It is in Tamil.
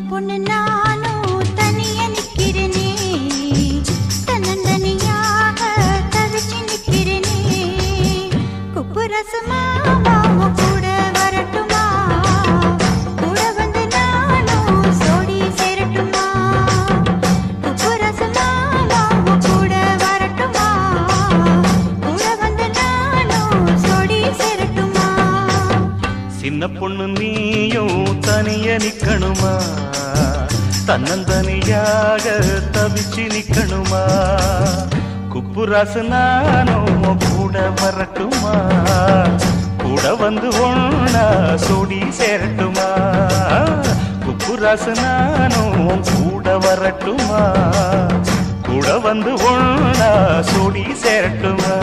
பொண்ணு நானும் தனிய நிக்கிறேனே, தன்னந்தனியாக தவிச்சு நிக்கிறேனே. குப்பு ரசமாமா கூட வரட்டுமா, கூட வந்து நானும் சோடி சேரட்டுமா. குப்பு ரசமாமா கூட வரட்டுமா, கூட வந்து நானும் சோடி சேரட்டுமா. சின்ன பொண்ணு நீயும் தனிய நிக்கணுமா, தன்னந்தனியாக தவிச்சு நிக்கணுமா. குப்புராசு நானும் கூட வரட்டுமா, கூட வந்து ஒண்ணா சோடி சேரட்டுமா. குப்புராசு நானும் கூட வரட்டுமா, கூட வந்து ஒண்ணா சோடி சேரட்டுமா.